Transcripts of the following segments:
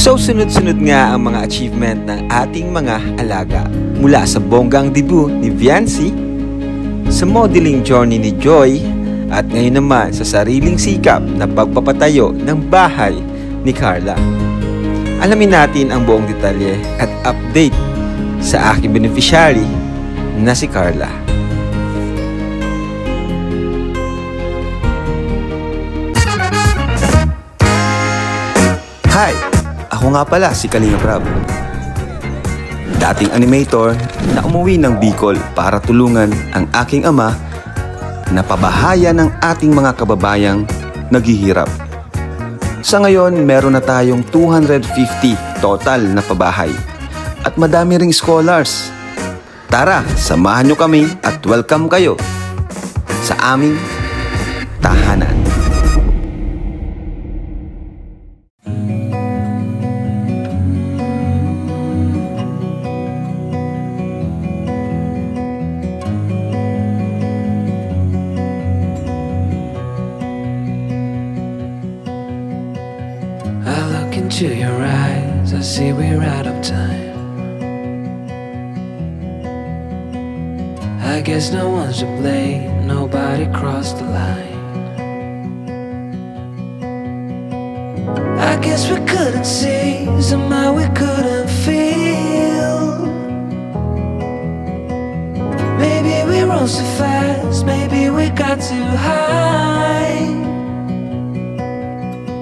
So sunod-sunod nga ang mga achievement ng ating mga alaga. Mula sa bonggang debut ni Viancy, sa modeling journey ni Joy, at ngayon naman sa sariling sikap na pagpapatayo ng bahay ni Carla. Alamin natin ang buong detalye at update sa aking beneficiary na si Carla. Hi! Ako nga pala si Kalinga Prab. Dating animator na umuwi ng Bicol para tulungan ang aking ama na pabahayan ng ating mga kababayang naghihirap. Sa ngayon, meron na tayong 250 total na pabahay at madami ring scholars. Tara, samahan nyo kami at welcome kayo sa aming tahanan. To your eyes, I see we're out of time. I guess no one's to blame, nobody crossed the line. I guess we couldn't see, somehow we couldn't feel. Maybe we rose too fast, maybe we got too high.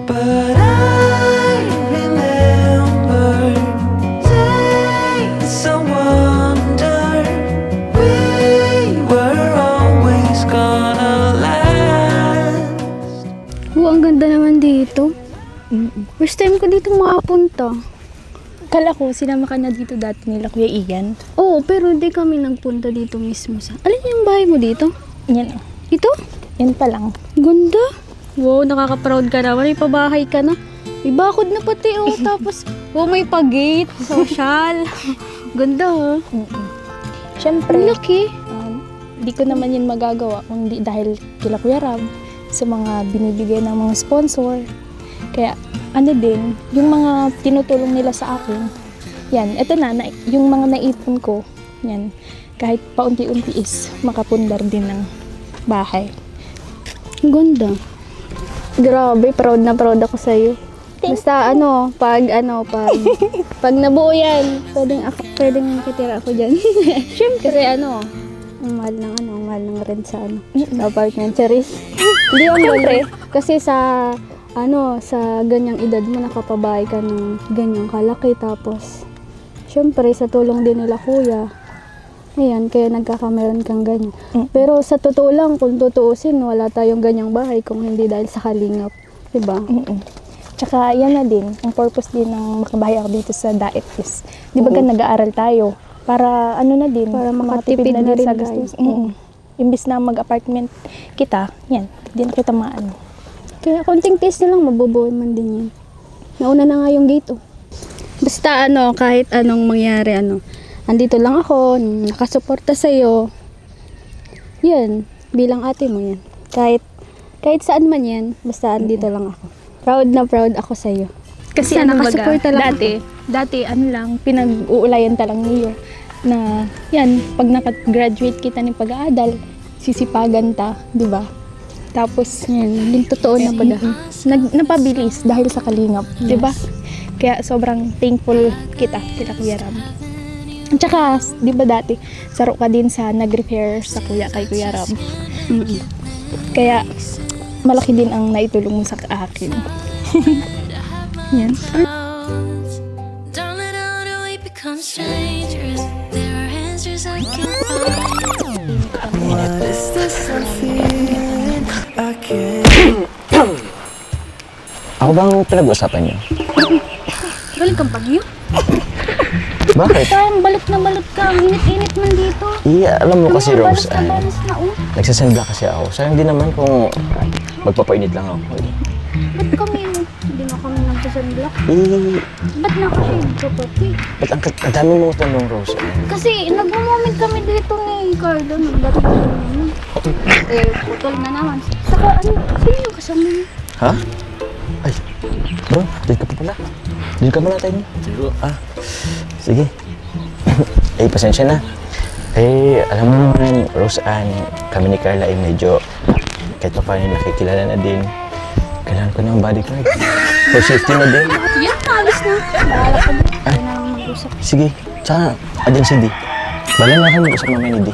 But first time ko dito makapunta. Kala ko, sinama ka na dito dati nila Kuya Ian. Oo, pero hindi kami nagpunta dito mismo sa... Alin yung bahay mo dito? Yan o. Ito? Yan pa lang. Ganda. Wow, nakaka-proud ka naman. May pabahay ka na. May bakod na pati oh. Tapos, wow, may pag-gate. Social. Ganda oh. Siyempre. Ang laki. Di ko naman yun magagawa kundi dahil kila Kuya Rab sa mga binibigay ng mga sponsor. Kaya ano din, yung mga tinutulong nila sa akin, yan, eto na yung mga naipon ko, yan, kahit paunti-unti is makapundar din ng bahay. Ganda. Grabe, proud na proud ako sa'yo. Basta pag nabuo yan, pwedeng kitira ako dyan. Siyempre. Kasi ang mahal ng rent sa sa apartment, Charis. Hindi yung siyempre. Kasi sa ganyang edad mo, nakapabahay ka ng ganyang kalaki. Tapos, syempre, sa tulong din nila kuya, ayan, kaya nagkakameron kang ganyan. Pero sa totoo lang, kung tutuusin, wala tayong ganyang bahay kung hindi dahil sa kalingap. Diba? Tsaka, yan na din, ang purpose din ng makabahay ako dito sa Daet is, di ba nag-aaral tayo? Para para makatipid na rin sa gastos. Imbis na mag-apartment kita, yan, di na kita maano. Kaya konting taste na lang, mabubuo man din yan. Nauna na nga yung gate, oh. Basta kahit anong mangyari, andito lang ako, nakasuporta sa'yo. Yan, bilang ate mo yan. Kahit saan man yan, basta andito lang ako. Proud na proud ako sa'yo. Kasi nakasuporta lang dati lang, pinag-uulayan talang niyo na yan, pag nakagraduate kita ng pag-aaral, sisipagan ta, di ba? Tapos, yan, yung totoo na pala. Napabilis dahil sa kalingap, yes. Diba? Kaya sobrang thankful kita Kuya Ram. At saka, di ba dati, saro ka din sa nag-repair sa kay Kuya Ram. Kaya, malaki din ang naitulong mo sa akin. Yan. Ako bang pinag-usapan niyo? Galing kang Baguio? Bakit? Parang balot na balot ka. Ang init-init man dito. Iya, alam mo kasi Rose, balos na, nagsasenda kasi ako. Sayang din naman kung magpapainit lang ako. Ba't kami, hindi na kami nagsasenda? Ba't nakashade ka pati? Ba't ang dami mong tanong, Rose? Kasi nag-moment kami dito ni Carlo. Nagdating naman. Putol na naman. Saka sino yung kasama niya? Ha? Ay, bro, dito ka pa pala. Dito ka muna tayo. Sige. Pasensya na. Alam mo naman, Roseanne, kami ni Carla ay medyo kahit pa paano nakikilala na din. Kailangan ko ng bodyguard. For safety na din. Yan, alis na. Bahala ka din. Hindi na lang mag-usap. Sige. Tsaka, adyan si Di. Bala na kayo mag-usap mamaya ni Di.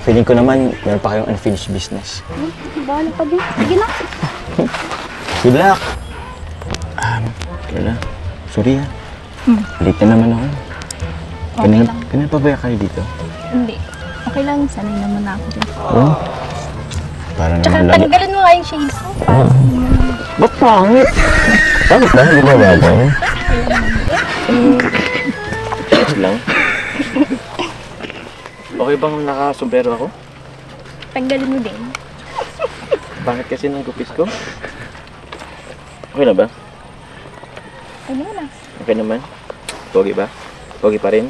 Feeling ko naman, meron pa kayong unfinished business. Bahala ka din. Sige na. Good luck! Carla, sorry ha. Late na naman ako. Kanina pa ba kayo dito? Hindi. Okay lang, sanay naman ako din. Oo. Parang Tsaka naman lagi. tanggalin mo nga yung shades mo. Ba't pangit? Bakit ba? Gumawa ba ako? Ito lang. Okay bang nakasumbero ako? Tanggalin mo din. Bakit kasi nang gupis ko? Okay na ba? Ano na? Okay naman? Pogi ba? Pogi pa rin?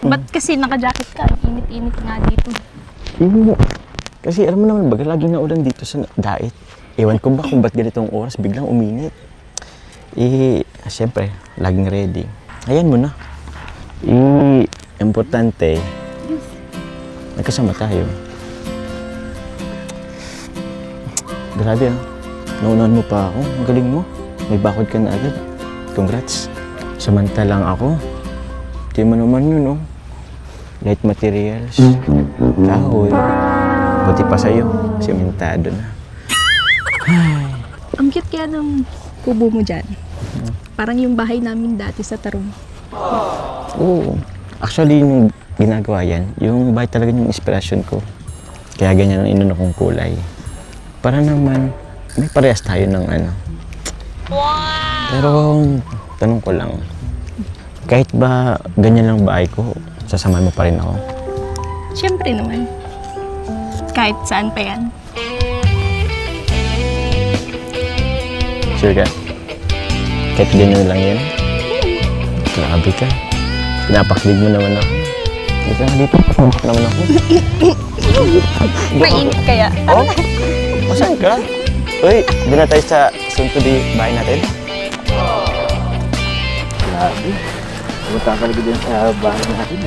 Ba't kasi naka-jacket ka? Init-init nga dito. Kasi alam mo naman ba, lagi na ulan dito sa dait. Ewan ko ba kung ba't ganitong oras biglang uminit. Siyempre, laging ready. Ayan mo na. Importante, nagkasama tayo. Grabe naunahan mo pa ako. Ang galing mo. May bakod ka na agad. Congrats. Samantalang ako, di mo naman yun, no? Light materials, kahoy, buti pa sa'yo, sementado na. Ang cute kaya ng kubo mo dyan. Parang yung bahay namin dati sa Tarong. Oo. Actually, yung ginagawa yan, yung bahay talaga yung inspirasyon ko. Kaya ganyan ang inuna kong kulay. Para naman, may parehas tayo ng ano. Pero, tanong ko lang, kahit ba ganyan lang bahay ko, sasamahan mo pa rin ako? Siyempre naman. Kahit saan pa yan. Sure ka? Kahit ganyan lang yan? Grabe ka. Pinapaklig mo naman ako. Dito na dito, pasamak naman ako. Mainit kaya. Oh? Masaan ka? Uy, doon na tayo sa soon-to-be bahay natin. Grabe. Pumunta ka lagi din sa bahay natin.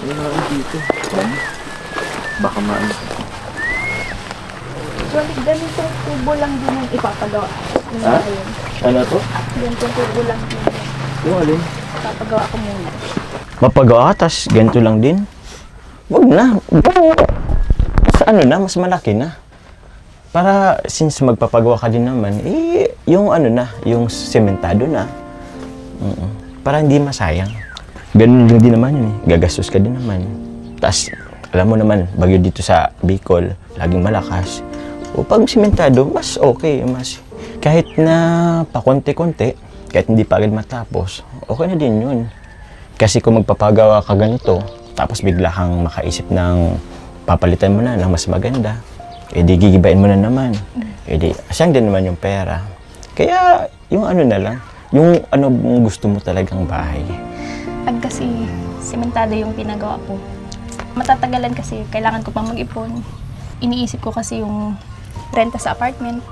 Ayun na ako dito. Baka maano. Actually, ganitong kubo lang din yung ipapagawa. Ha? Ano to? Ganitong kubo lang din Yung alin? ipapagawa ko muna. Mapagawa ka, tas ganito lang din? Wag na. Sa ano na, mas malaki na. Para since magpapagawa ka din naman, yung ano na, yung sementado na. Para hindi masayang. Ganun lang din naman yun eh. Gagastos ka din naman. Tas, alam mo naman, bagyo dito sa Bicol, laging malakas. O pag sementado, mas okay. Mas, kahit na pakonti-konti, kahit hindi pa agad matapos, okay na din yun. Kasi kung magpapagawa ka ganito, tapos bigla kang makaisip ng papalitan mo na ng mas maganda, di gigibain mo na naman. Di asang din naman yung pera. Kaya yung ano na lang, yung ano gusto mo talagang bahay. Pag kasi sementado yung pinagawa ko, matatagalan kasi kailangan ko pang mag-ipon. Iniisip ko kasi yung renta sa apartment.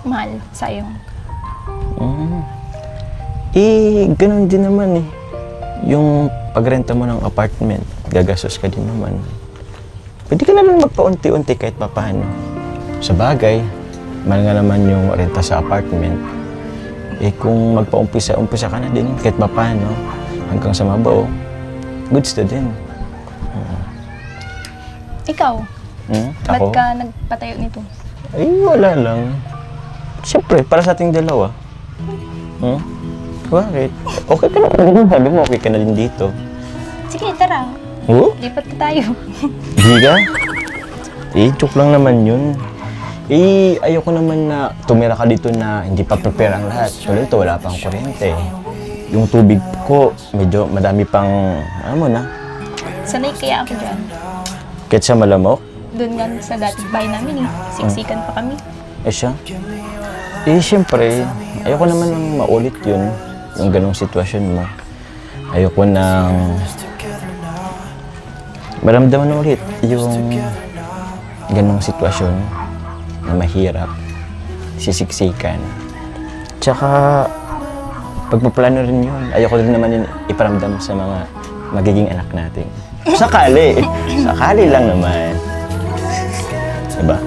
Mahal, sayang. Ganun din naman eh. Yung pagrenta mo ng apartment, gagastos ka din naman. Pwede ka na lang magpaunti-unti kahit papaano. Sa bagay, mahal nga naman yung renta sa apartment. Kung magpaumpisa ka na din kahit papaano, hanggang sa mabaw, goods to din. Ikaw, ba't Ako? ka nagpatayo nito? Ay, wala lang. Siyempre, para sa ating dalawa. Bakit? Okay ka na din. Sabi mo, okay ka na din dito. Sige, tara. Lipat ka tayo. Hindi ka? Joke lang naman yun. Ayoko naman na tumira ka dito na hindi pa prepare ang lahat. So, dito wala pang kuryente. Yung tubig ko, medyo madami pang, ano mo na. Sanay kaya ako dyan. Kahit sa malamok? Doon nga sa dating bahay namin eh. Siksikan pa kami. Siya? Siyempre, ayoko naman nang maulit yun. Yung ganong sitwasyon mo. Ayoko nang maramdaman na ulit yung ganong sitwasyon na mahirap. sisiksikan. Tsaka, pagpaplano rin yun. Ayoko rin naman yun iparamdam sa mga magiging anak natin. Sakali! Sakali lang naman. Diba?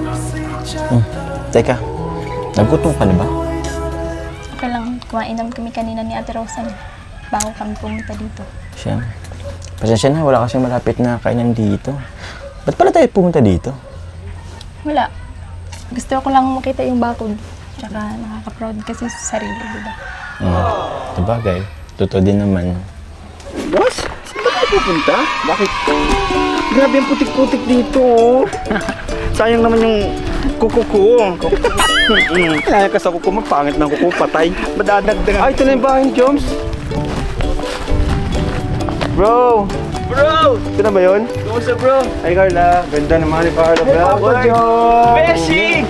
Teka, nagutom ka na ba? Okay lang, kumain lang kami kanina ni Ate Rosa bago kami pumunta dito. Siya. Pasensya na, wala kasing malapit na kainan dito. Ba't pala tayo pumunta dito? Wala. Gusto ko lang makita yung bakod. Tsaka nakaka-proud kasi sa sarili, diba? Sabagay, totoo din naman. Boss, saan ba tayo pupunta? Bakit? Grabe ang putik-putik dito. Sayang naman yung kuko ko. Kaya ka sa kuko, magpangit ng kuko, patay. Madadagdagan. Ay, ito na yung bahay ni Joms. Bro! Bro! Ito na ba yun? Kumusta bro? Ay Carla, ganda naman ni Carla. Bravo, Joms! Beshi!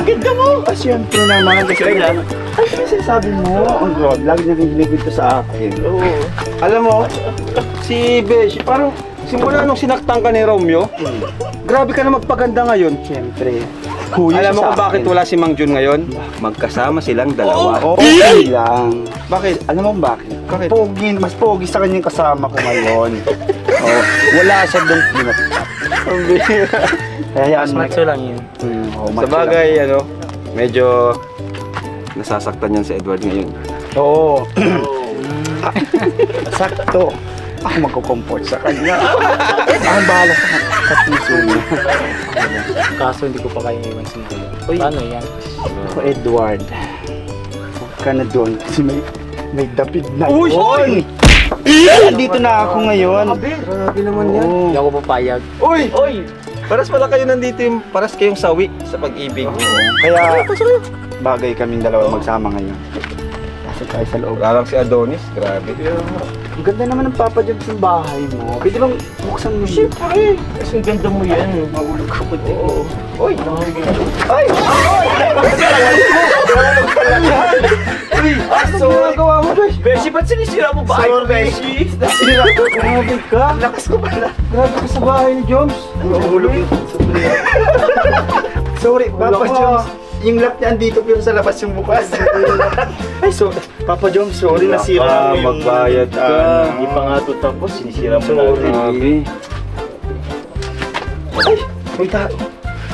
Ganda mo! Ah, siyempre naman. Kasi ay, sinasabi mo. Ang God, lagi na rin ito sa akin. Oo. Alam mo, si Beshi, parang simula nung sinaktan ka ni Romeo, grabe ka na magpaganda ngayon. Siyempre. Alam mo kung bakit wala si Mang Jun ngayon? Magkasama silang dalawa. Okay lang. Bakit? Alam mo bakit? Bakit? Pogi, mas pogi sa kanyang kasama ko ngayon. Wala siya doon pinatap. Kaya ano lang yun. Sa bagay, ano, medyo nasasaktan yan si Edward ngayon. Oo. Sakto. Ako magko-comfort sa kanya. Ang bahala sa puso niya. Kaso hindi ko pa kaya iwan si Nicola. Paano yan? Ako, Edward. Huwag ka na doon kasi may dapid na yun. Nandito na ako ngayon. Grabe naman yan. Hindi ako papayag. Uy! Uy! Paras pala kayo nandito yung paras kayong sawi sa pag-ibig. Kaya bagay kaming dalawa magsama ngayon. Kasi tayo sa loob. Larang si Adonis, grabe. Ang ganda naman ng Papa Jobs ng bahay mo. Pwede bang buksan mo? Siyempre! Kasi ang ganda mo yan. Mahulog ka po din. Uy! Ay! Uy! Aso! Ginagawa mo, Beshi? Beshi, ba't sinisira mo bahay mo, Beshi? Nasira ko. Grabe ka. Lakas ko pala. Grabe ka sa bahay ni Joms. Mahulog ka. Sorry, Papa Joms. Yung lock niya andito pero sa labas yung bukas. Ay, so, Papa Joms, sorry nasira mo yung... Magbayad ka. Hindi pa nga ito tapos, sinisira mo na. Grabe. Ay, may tao.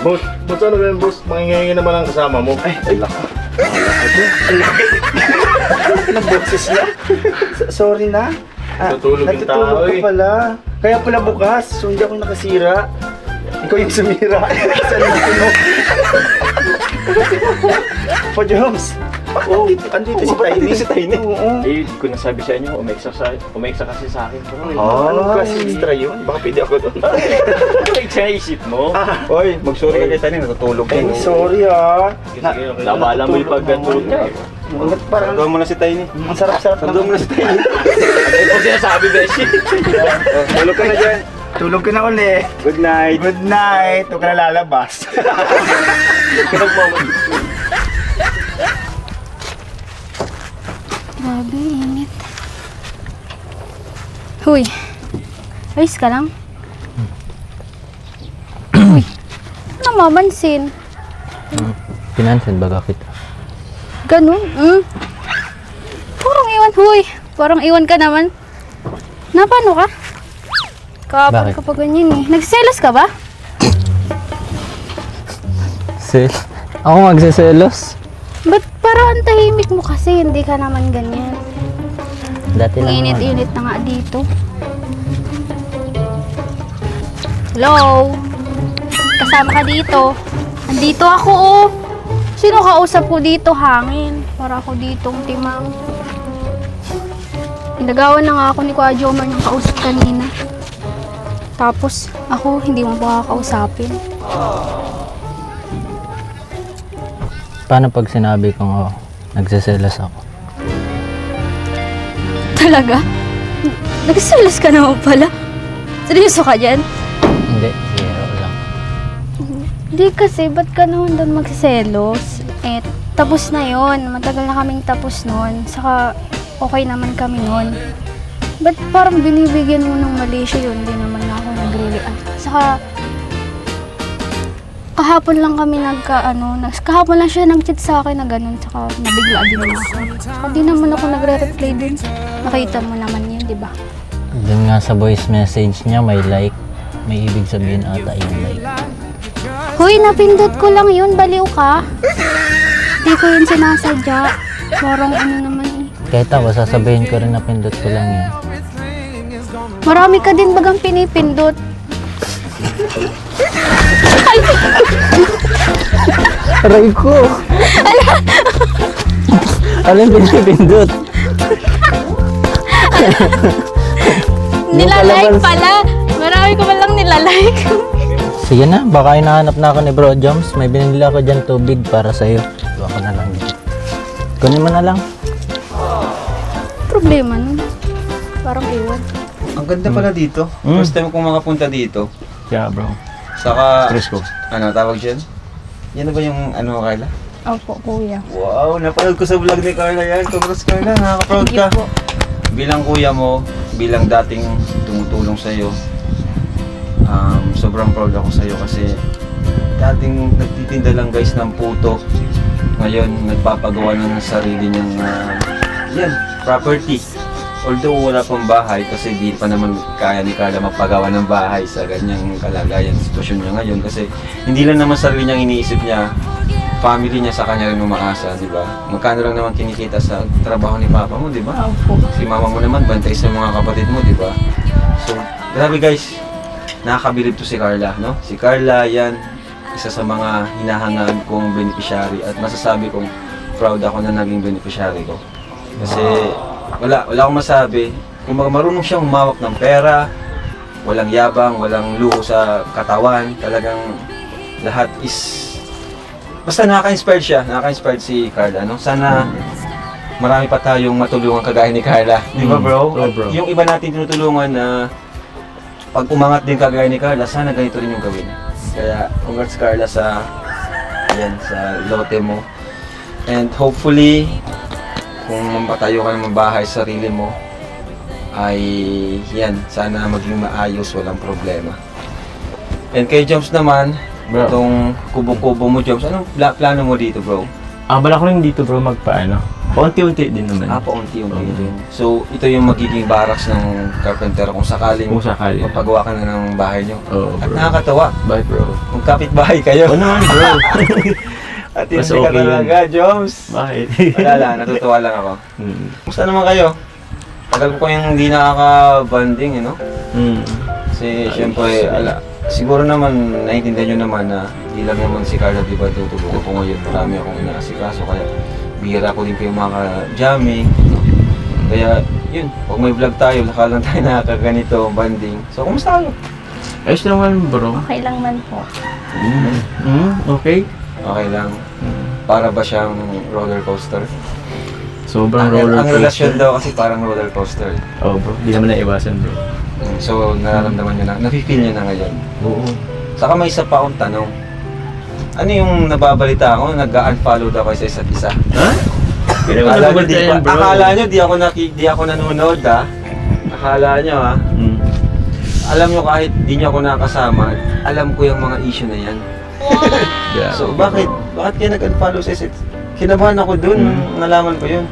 Boss, ano ba yan boss? Mangingayin naman ang kasama mo. Ay, laka. Laki ng boses niya. Sorry na. Natutulog yung tao, ka pala. Kaya pala bukas, so hindi ako nakasira. Ikaw yung sumira. Saan mo? Pa Joms. Andito si Tiny. Si Tiny? Oo. Eh, di ko nasabi sa inyo, umeksa kasi sa akin. Anong klase extra yun? Baka pwede ako doon. Umeksa na isip mo. Uy, mag-sorry ka kay Tani, natutulog Ay, din. sorry ha. Nabala mo yung pagkatulog niya. Parang Saluhan mo na si Tiny. ang sarap-sarap Saluhan mo na si Tiny. Eh, kung sinasabi, Beshi. Tulog ka na dyan. Tulog ka na uli. Good night. Good night. Huwag ka na lalabas. Grabe, init. Huy, ayos ka lang? Huy, ano mamansin? Pinansin ba kita? Ganun, Parang iwan, huy. Parang iwan ka naman. Na, paano ka? Kapag Bakit? kapag ganyan eh. Nagsiselos ka ba? Ako magsiselos? Ba't parang ang tahimik mo kasi hindi ka naman ganyan? Dati Ang init-init na nga dito. Hello? Kasama ka dito. Andito ako, oh. Sino kausap ko dito? Hangin. Para ako ditong timang. Inagawan na nga ako ni Kuya Jomar yung kausap kanina. Tapos, ako hindi mo ba kakausapin? Paano pag sinabi kong nagsiselos ako? Talaga? Nagsiselos ka naman pala? Seryoso ka dyan? Hindi, zero lang. Hindi kasi, ba't ka naman doon magsiselos? Eh, tapos na yon. Matagal na kaming tapos nun. Saka, okay naman kami nun. Ba't parang binibigyan mo ng mali siya yun? Hindi naman ako nag-react. Saka, kahapon lang kami kahapon lang siya nag-chat sa akin na gano'n, tsaka nabigla din ako. Tsaka di naman ako nagre-reply din. Nakita mo naman yun, di ba? Doon nga sa voice message niya, may like. May ibig sabihin ata yung like. Hoy, napindot ko lang yun, baliw ka. Di ko yun sinasadya. Parang ano naman eh. Kahit ako, sasabihin ko rin na pindot ko lang yan. Marami ka din bagang pinipindot. Aray ko! Alam pindot? Nilalike pala. Marami ko palang nilalike. Sige na, baka hinahanap na ako ni Bro Joms. May binili ako dyan tubig para sa'yo. Iwa ko na lang dyan. Kunin mo na lang. Problema nun. Parang iwan. Ang ganda pala dito. First time kong makapunta dito. Yeah, bro. Saka, Stress ko. ano tawag dyan? Yan na ba yung ano, Carla? Opo, kuya. Wow, napanood ko sa vlog ni Carla yan. Congrats Carla, nakaka-proud ka. Bilang kuya mo, bilang dating tumutulong sa'yo, sobrang proud ako sa'yo kasi dating nagtitinda lang guys ng puto. Ngayon, nagpapagawa na ng sarili niyang property. Although wala pang bahay kasi di pa naman kaya ni Carla magpagawa ng bahay sa ganyang kalagayan, sitwasyon niya ngayon kasi hindi lang naman sarili niyang iniisip niya, family niya sa kanya rin umaasa, di ba? Magkano lang naman kinikita sa trabaho ni Papa mo, di ba? Opo. Si Mama mo naman, bantay sa mga kapatid mo, di ba? So, grabe guys, nakakabilib to si Carla, no? Si Carla, yan, isa sa mga hinahangaan kong beneficiary at masasabi kong proud ako na naging beneficiary ko. Kasi wala akong masabi. Kung marunong siyang humawak ng pera, walang yabang, walang luho sa katawan, talagang lahat is basta nakaka-inspired siya, nakaka-inspired si Carla, no? Sana marami pa tayong matulungan kagaya ni Carla, di ba bro? Oh, bro. Yung iba natin tinutulungan na pag umangat din kagaya ni Carla, sana ganito rin yung gawin. Kaya congrats Carla sa sa lote mo. And hopefully kung mapatayo ka ng bahay sa sarili mo, ay sana maging maayos, walang problema. And kay Joms naman, Bro. itong kubo-kubo mo Joms, anong plano mo dito bro? Bala ko rin dito bro magpaano. Paunti-unti din naman. Paunti-unti din. So ito yung magiging barracks ng carpenter kung sakaling Kung sakali. mapagawa ka na ng bahay nyo. Oo, At bro. nakakatawa, Bye bro. kung kapit-bahay kayo. Oo naman bro. At Mas hindi ka okay talaga, Joms. Bakit? Wala lang, natutuwa lang ako. Kumusta naman kayo? Tagal ko kayong hindi nakaka-banding, Kasi syempre, siguro naman, naiintindihan nyo naman na hindi lang naman si Carla, di ba, tutulungan ko ngayon. Marami akong inaasikaso, kaya bihira ko din kayo maka-jamming. Kaya, yun, pag may vlog tayo, laka lang tayo nakakaganito, banding. So, kumusta kayo? Ayos naman bro. Okay lang man po. Okay. Okay lang. Para ba siyang roller coaster? Sobrang Ang roller coaster. relasyon daw kasi parang roller coaster. Oo bro, di naman naiwasan bro. So, nararamdaman nyo na, nafe-feel nyo na ngayon. Oo. Saka may isa pa akong tanong. Ano yung nababalita ako, nag-unfollow daw kayo sa isa't isa? Ha? Akala nyo, di ako nanonood ha. Akala nyo ha. Alam nyo kahit di nyo ako nakasama, alam ko yung mga issue na yan. Yeah, So, bakit kayo nag-unfollow sa isa't isa? Kinabahan ako dun, nalaman ko yun.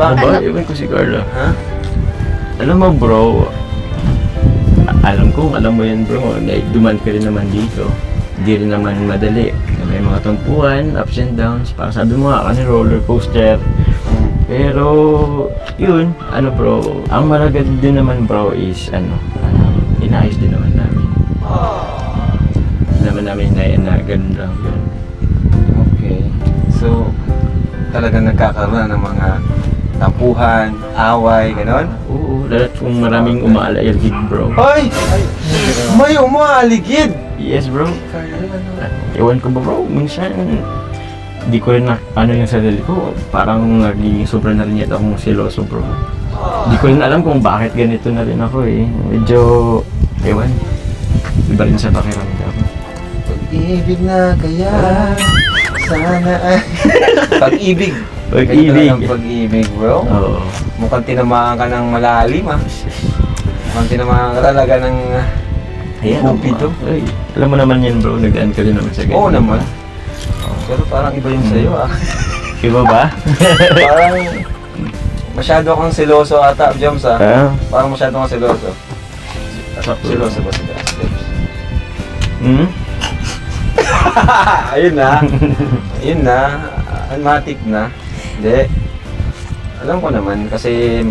Bakit? Iwan ko si Carla. Ha? Alam mo bro, alam mo yan bro, duman ka rin naman dito. Hindi rin naman madali. May mga tumpuan, ups and downs. Parang sabi mo nga, roller coaster. Pero, yun, bro, ang malagad din naman bro is, inayos din naman namin. Naman namin na ganun lang yun. Okay. So, talagang nagkakaroon ng mga tampuhan, away, gano'n? Oo, lahat kung maraming umaaligid bro. Ay! May umaaligid! Yes bro. Ewan ko ba bro, minsan di ko rin yung sarili ko, parang nagiging sobrang na rin yata akong seloso bro. Di ko rin alam kung bakit ganito na rin ako eh. Medyo, ewan, iba rin sa pakiramdam. Pag-ibig na kaya, sana ay... Pag-ibig! Pag-ibig. Ganito lang pag-ibig bro. Oo. Mukhang tinamaan ka ng malalim ah. Mukhang tinamaan ka talaga ng Ayan, Cupido. Ay, alam mo naman yan bro, nag-aan ka rin naman sa ganyan. Oo naman. Pero parang iba yung sa'yo ah. Iba ba? Parang masyado kang seloso ata, Joms ah. Parang masyado kang seloso. Seloso ba si Joms? Hmm? Ayun na. Ayun na. Matik na. Hindi. Alam ko naman kasi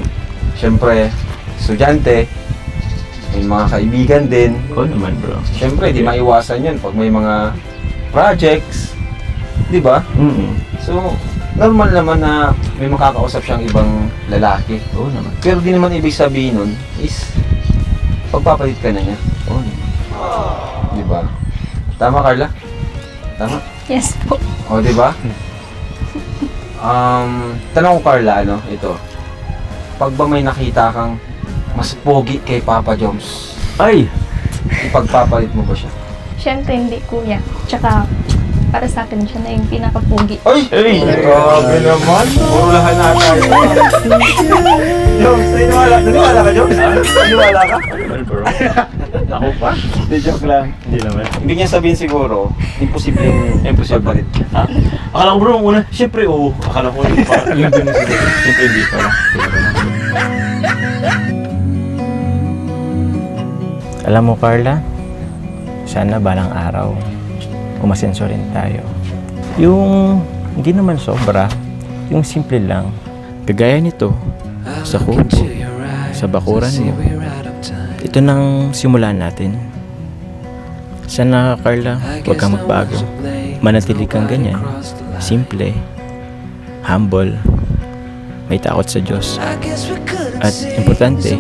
syempre, estudyante, may mga kaibigan din. Oo naman bro. Syempre, di maiwasan yun pag may mga projects. Di ba? So, normal naman na may makakausap siyang ibang lalaki. Oo naman. Pero di naman ibig sabihin nun is pagpapalit ka na niya. Oo naman. Di ba? Tama, Carla? Tama? Yes po. O, di ba? Tanong ko, Carla, ano, ito. Pag ba may nakita kang mas pogi kay Papa Joms, Ay! ipagpapalit mo ba siya? Siyempre hindi kuya. Tsaka para sa akin siya na yung pinakapugi. Ay! Ay! Grabe naman! Purulahan na tayo. Joms, naniwala ka, Joms? Naniwala ka? Well bro. Ako pa? Hindi, joke lang. Hindi naman. Ibig niya sabihin siguro, imposibleng pagpalit. Ha? Akala ko bro, una, siyempre oo. Akala ko yung parang yung dun na sila. Siyempre hindi pala. Alam mo Carla, sana balang araw, umasenso rin tayo. Yung hindi naman sobra, yung simple lang. Kagaya nito, sa kubo, sa bakuran mo. Ito nang simulan natin. Sana Carla, huwag kang magbago. Manatili kang ganyan. Simple, humble, may takot sa Diyos. At importante,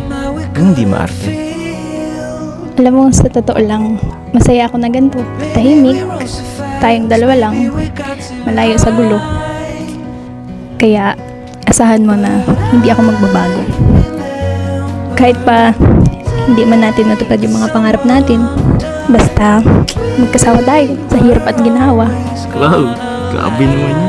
yung hindi maarte. Alam mo, sa totoo lang, masaya ako na ganito. Tahimik, tayong dalawa lang, malayo sa gulo. Kaya, asahan mo na hindi ako magbabago. Kahit pa, hindi man natin natupad yung mga pangarap natin, basta magkasawa tayo sa hirap at ginawa. Wow, grabe naman yun.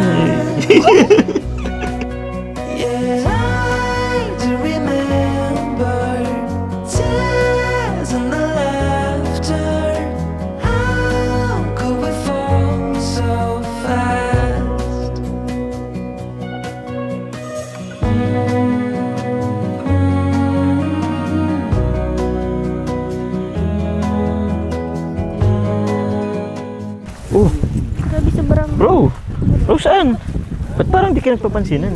Grabe, sobrang... Bro, saan? Ba't parang di ka nagpapansinan?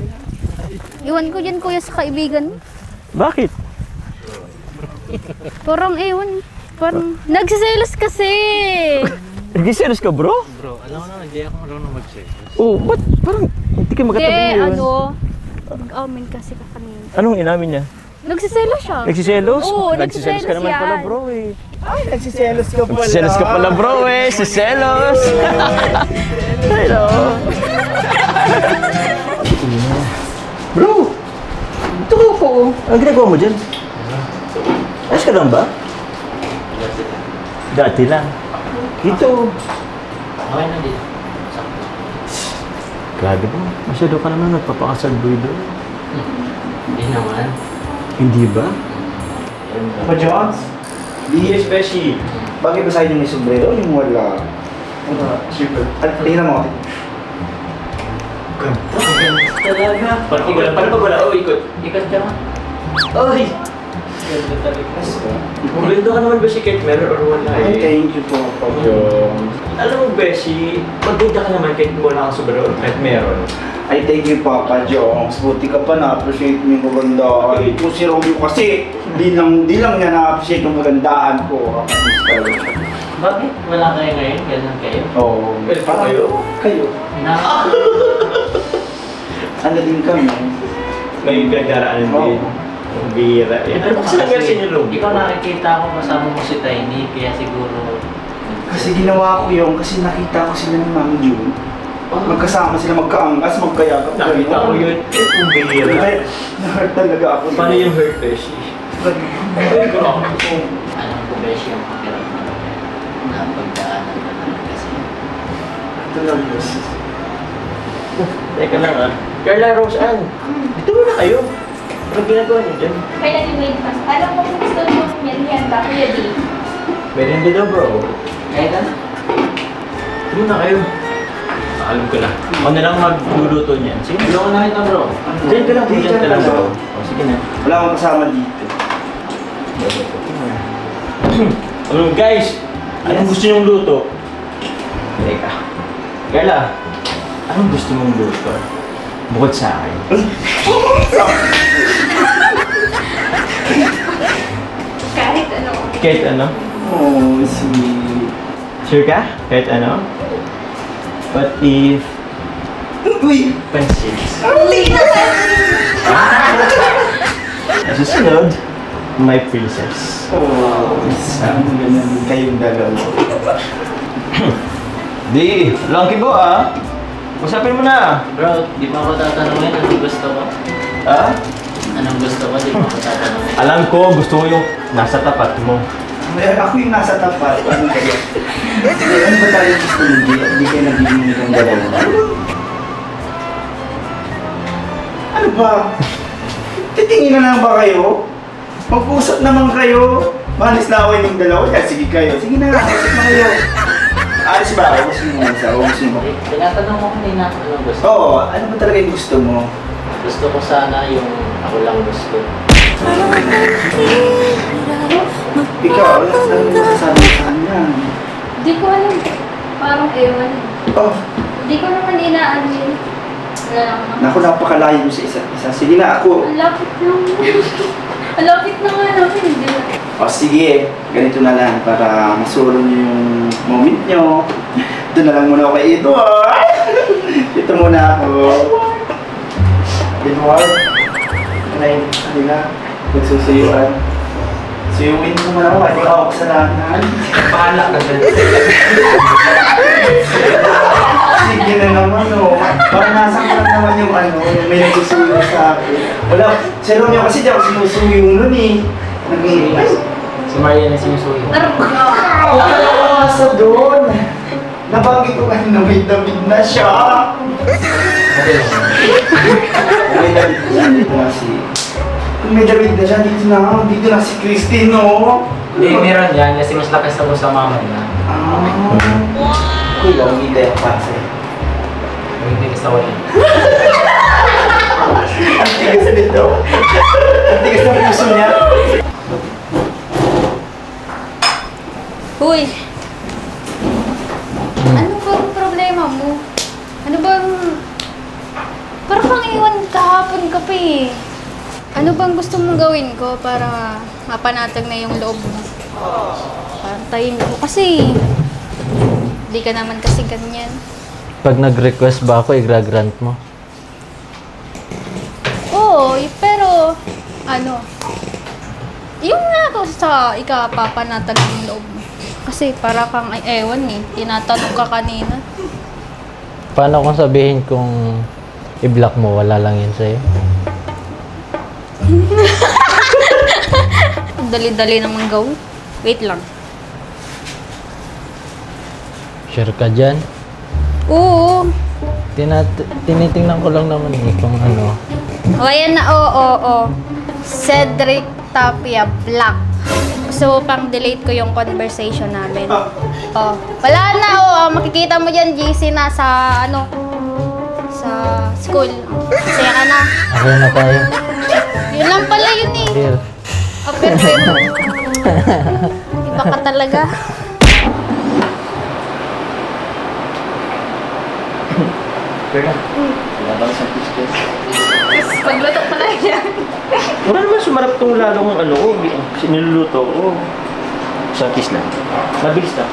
Iwan ko dyan, kuya, sa kaibigan. Bakit? Parang ewan. Parang... Nagsiselos kasi! Nag-selos ka bro? Bro, alam mo na, hindi ako marunong mag-selos. Oh, ba't parang hindi ka magkatabi Hindi, ngayon? Nag-amin kasi ka kanina. Anong inamin niya? Nagsiselos siya. Nagsiselos? Oo, Nagsiselos ka naman yan. pala bro eh. Ay, nagsiselos ka pala. Nagsiselos ka pala bro eh. Siselos! Hello! Bro! Ito ka po. Anong ginagawa mo dyan? Ayos ka lang ba? Dati lang. Ito. Okay na dito. Grabe ba? Masyado ka naman nagpapakasal boy doon. Hindi naman. Hindi ba? Papa Jones? Yes, Beshi. Bakit ba sa inyo may sombrero? Yung wala. Super. At tingnan mo. Talaga. Paano pag wala? Oh, ikot. Ikot ka nga. Oy! Ganda talaga. Maganda ka naman ba si Kate Meron or wala Ay, eh? thank you po, Papa Jones. Alam mo, Beshi, maganda ka naman kahit wala kang sobrang kahit meron. Ay, thank you, Papa Jones. Buti ka pa na-appreciate mo yung kagandahan. Ito si Romeo kasi, di lang niya na-appreciate yung kagandahan ko. Bakit? Wala kayo ngayon? Ganun kayo? Oo. Well, pa kayo? Kayo. Na? Ano din kami? May gagdaraan din. Ang bira. Ano ba sila version niyo, Ruby? Ikaw nakikita ko kasama mo si Tiny, kaya siguro... Kasi ginawa ko yun kasi nakita ko sila ni Ma'am June. Magkasama sila, magkaangkas, magkayakap. Nakita ko yun. Ang bira. Na-hurt talaga ako. Paano yung hurt, Beshi? Alam ko, Beshi, ang pakiramdam na pagdaanan ka naman kasi. Ito lang, boss. Teka lang ah. Carla, Rose Ann, dito muna kayo. Anong ginagawa niyo dyan? Kaya ni Wade Pass, alam mo kung gusto mo yan ba, Kuya D? Merienda daw, bro. Kaya ka na. Tuloy na kayo. Alam ko na. Ako na lang magluluto niyan. Sige, Tulungan na kita bro. diyan ka lang, diyan ka lang, bro. O, sige na. Wala akong kasama dito. Ano, guys? Anong gusto niyong luto? Teka. Carla, anong gusto mong luto? Bukod sa akin. Kahit ano. Kahit ano? Oh, sweet. Sure ka? Kahit ano? What if... Uy! Pansit? Sa susunod, my princess. Oh, isang ganun kayong dalawa. Di, lang kibo ah. Usapin mo na. Bro, di pa ako tatanungin anong gusto ko. Ha? Anong gusto ko, di pa ako tatanungin. Alam ko, gusto ko yung nasa tapat mo. Ako yung nasa tapat. Ano kayo? Ano ba tayo gusto hindi kayo nagiging ng dalawa? Ano ba? Titingin na lang ba kayo? Mag-usap naman kayo. Manis na ako yung dalawa. Kaya sige kayo. Sige na, usap na kayo. Alis ba ako? Gusto mo sa o gusto mo? Tinatanong mo kanina anong gusto. Oo, ano ba talaga yung gusto mo? Gusto ko sana yung ako lang gusto. Ikaw, ano mo masasabi sa kanya? Di ko alam. Parang ewan. Oh, Di ko naman inaano yun. Wala lang naman. naku, napakalayo mo sa isa't isa. Sige na ako. Ang lapit lang. Ang lapit na nga namin. Hindi na. O sige, ganito na lang para masuro niyo yung moment nyo. Ito na lang muna ako kay Edward. Ito muna ako. Edward, kanina, nagsusuyuan. Suyuin mo muna ako, hindi ako kasalanan. Bahala ka dyan. Sige na naman, o. Parang nasaktan naman yung ano, yung may nagsusuyo sa akin. Wala, si Romeo kasi di ako sinusuyo nun eh. Si Maria na sinusuyo. Ah, sa doon. Nabagi ko kanina may David na siya. May David na siya, dito na si... Kung may David na siya, dito na si Christine, no? Hindi, meron yan kasi mas lakas ako sa mama niya. Ah. Kuya, hindi tayo para sa'yo. Hindi kasi ako yan. Ang tigas nito. Ang tigas ng puso niya. Uy! Ano bang problema mo? Ano bang... Parang kang iwan kahapon ka pa eh. Ano bang gusto mong gawin ko para mapanatag na yung loob mo? Parang tayin mo kasi. Di ka naman kasi ganyan. Pag nag-request ba ako, i-grant mo? Oo, pero... Ano? Yung nga ako sa ikapapanatag ng loob mo. Kasi para kang ewan eh. Tinatanong ka kanina. Paano kung sabihin kung i-block mo, wala lang yun sa'yo? Dali-dali naman gawin. Wait lang. Sure ka dyan? Oo. Tinitingnan ko lang naman eh kung ano. O, ayan na. Oo. Cedric Tapia Black. So, pang delete ko yung conversation namin. Oh, wala na. Makikita mo dyan, GC na sa, sa school. Masaya ka na. Okay na tayo. Yun lang pala yun eh. Deal. Oh, perfect. Iba ka talaga. Wala ba sa pistes? Magluto pala yan. Wala naman sumarap tong lalong ano ko. Siniluluto ko. Sa kiss lang. Mabilis lang.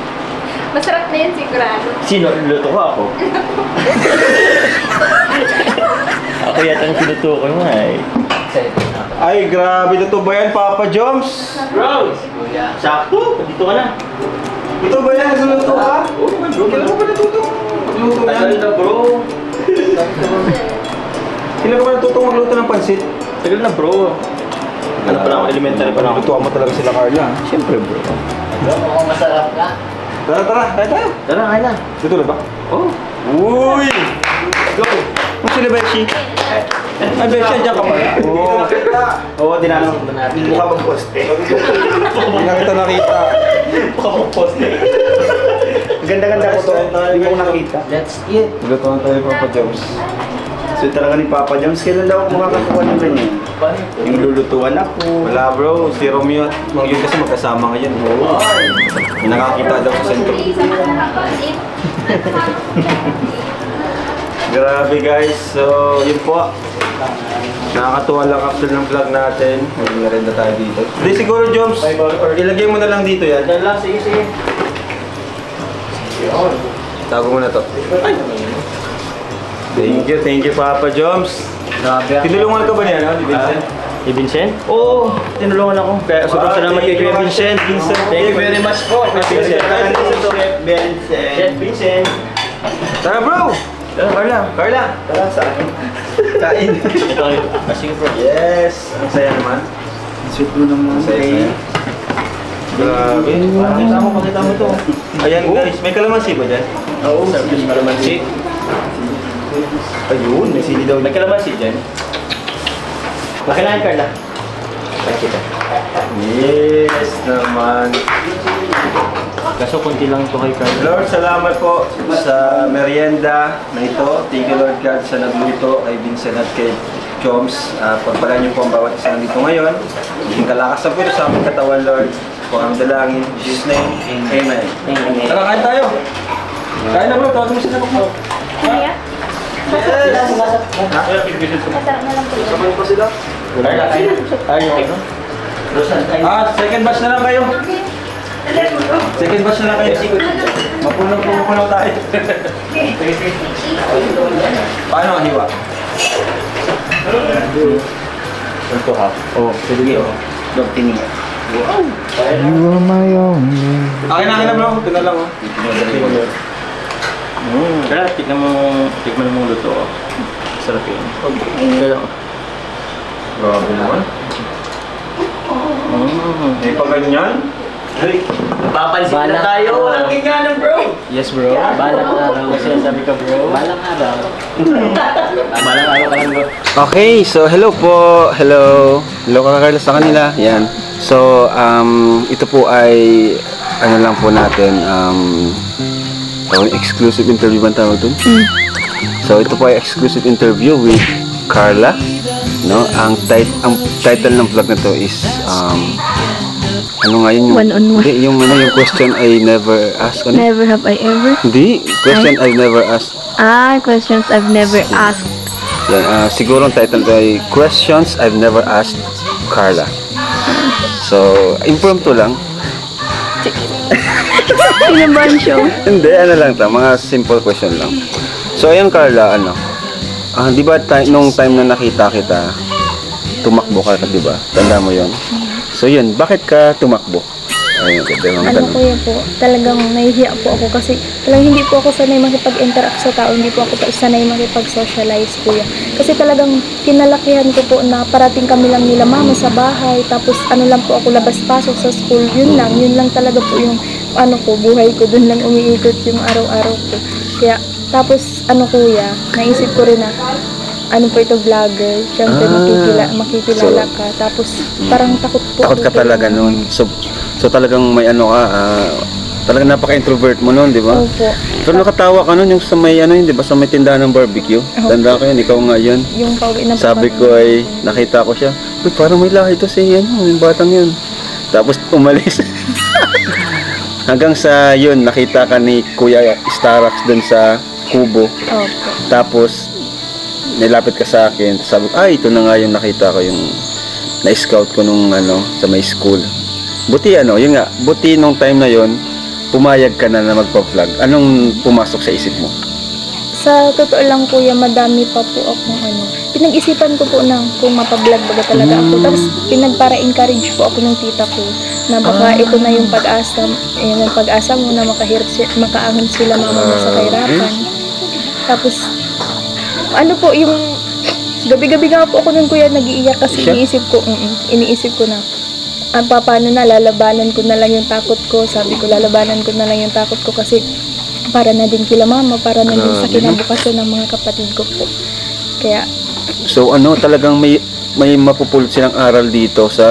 Masarap na yan sigurado. Sino? Luluto ko ako. Ako yata ang tinutukoy mo eh. Ay, grabe na to ba yan, Papa Joms? Bro! Sakto, dito ka na. Ito ba yan? Nagluluto ka? Oo, man, bro. Kailan mo ba natuto magluto Tagal yan? na, bro. Kailan ka ba natutong magluto ng pansit? Tagal na, bro. Ano pa lang, elementary pa lang. Natutuwa mo talaga sila, Carla. Siyempre, bro. Bro, mukhang masarap ka. Tara, kaya tayo. Tara, kaya na. Dito na ba? Oh. Uy! Go! Ano sila, Beshi? Ay, Besha, dyan ka pala. Oo, tinanong ko natin. Mukha bang poste? Hindi na kita nakita. Baka mo post eh. Ganda-ganda ko to. Hindi ko nakita. That's it. Lutuan tayo Papa Jones. So talaga ni Papa Jones, kailan daw ako makakakuha ng ganyan? Yung lulutuan ako. Wala bro, si Romeo at Mang Yun kasi magkasama ngayon. Nakakita daw sa sentro. Grabe guys, so yun po. Nakakatuwa lang after ng vlog natin. Maging na rin na tayo dito. Hindi siguro Joms, ilagay mo na lang dito yan. Diyan lang, sige, sige. Tago mo na to. Thank you Papa Joms. Grabe. Tinulungan ka ba niya, no? Ni Vincent? Si Vincent? Oo, tinulungan ako. Kaya sobrang salamat kay Kuya Vincent. Thank you very much po. Vincent. Vincent. Vincent. Tara bro! Carla! Tara, saan? Kain. Ito, sige bro. Yes! Ang saya naman. Sweet mo naman. Saya. Grabe. Pakita mo to. Ayan guys, may kalamansi ba dyan? Oo, service kalamansi. Ayun, may sili daw. May kalamansi dyan. Makinahin, Carla. Pakita. Yes naman. Kaso konti lang to kay Carla. Lord, salamat po sa merienda na ito. Thank you Lord God sa nagluto kay Vincent at kay Joms. Pagpalaan niyo po ang bawat isa dito ngayon. Maging kalakas na po ito sa aming katawan, Lord. Po ang dalangin. In Jesus' name, Amen. Amen. Tara, kain tayo. Kain na bro, tawagin mo sila po. Kaya? Masarap na lang po. Samayin ko sila. Carla, kayo. Ayun. Second batch na lang kayo. Second batch na lang kayo. Mapuno tayo. Paano ang hiwa? Ito ha. Oo, sige. Dog tingin. Akin na bro. Ito na lang oh. Kaya tikman mo luto. Sarap yun. Kaya Grabe naman. May pa ganyan? papansin na tayo. Walang ganyan bro. Yes bro. Balang araw. Kasi sabi ka bro. Balang araw. Balang araw ka lang bro. Okay, so hello po. Hello Carla sa kanila. Yan. So, ito po ay ano lang po natin exclusive interview ba tawag dun? So, ito po ay exclusive interview with Carla, no? Ang title ng vlog na to is ano nga yun yung One-on-one. Hindi, yung question I never asked. Ano? Never have I ever. Hindi, question I never asked. Questions I've never asked. Yan, siguro ang title to ay Questions I've Never Asked Carla. So, impromptu lang. Pinaban show. Hindi, ano lang ta, mga simple question lang. So, ayun Carla, di ba nung time na nakita kita, tumakbo ka, di ba? Tanda mo yon. So, yun, bakit ka tumakbo? Ayun, Ano ko yun po, talagang nahihiya po ako kasi talagang hindi po ako sanay makipag-interact sa tao, hindi po ako sanay makipag-socialize po yan. Kasi talagang kinalakihan ko po na parating kami lang nila mama sa bahay, tapos ano lang po ako labas-pasok sa school, yun lang talaga po yung buhay ko, dun lang umiikot yung araw-araw ko. Kaya, tapos kuya, naisip ko rin na po ito vlogger, syempre makikilala ka, tapos parang takot po. Takot ka talaga nun. So talagang may talagang napaka-introvert mo nun, di ba? Opo. Pero nakatawa ka nun yung sa may di ba, sa may tindahan ng barbecue. Tanda ko yun, ikaw nga yun. Yung pauwi na Sabi ko ay, nakita ko siya, uy, parang may lahi ito si yung batang yun. Tapos umalis. Hanggang sa yun, nakita ka ni Kuya Starax dun sa kubo. Opo. Tapos, nilapit ka sa akin. Sabi ko, ito na nga yung nakita ko yung na-scout ko nung sa may school. Buti yun nga, buti nung time na yun, pumayag ka na magpa-vlog. Anong pumasok sa isip mo? Sa totoo lang kuya, madami pa po akong pinag-isipan ko po na kung mapablog baga talaga ako. Tapos pinagpara-encourage po ako ng tita ko na baka ito na yung pag-asa mo na makaahon sila mama mo sa kahirapan. Tapos yung gabi-gabi nga po ako nun kuya nag-iiyak kasi iniisip ko na paano na lalabanan ko na lang yung takot ko. Sabi ko lalabanan ko na lang yung takot ko kasi para na din kila mama, para na din sa kinabukasan ng mga kapatid ko po. Kaya So ano, talagang may mapupulot silang aral dito sa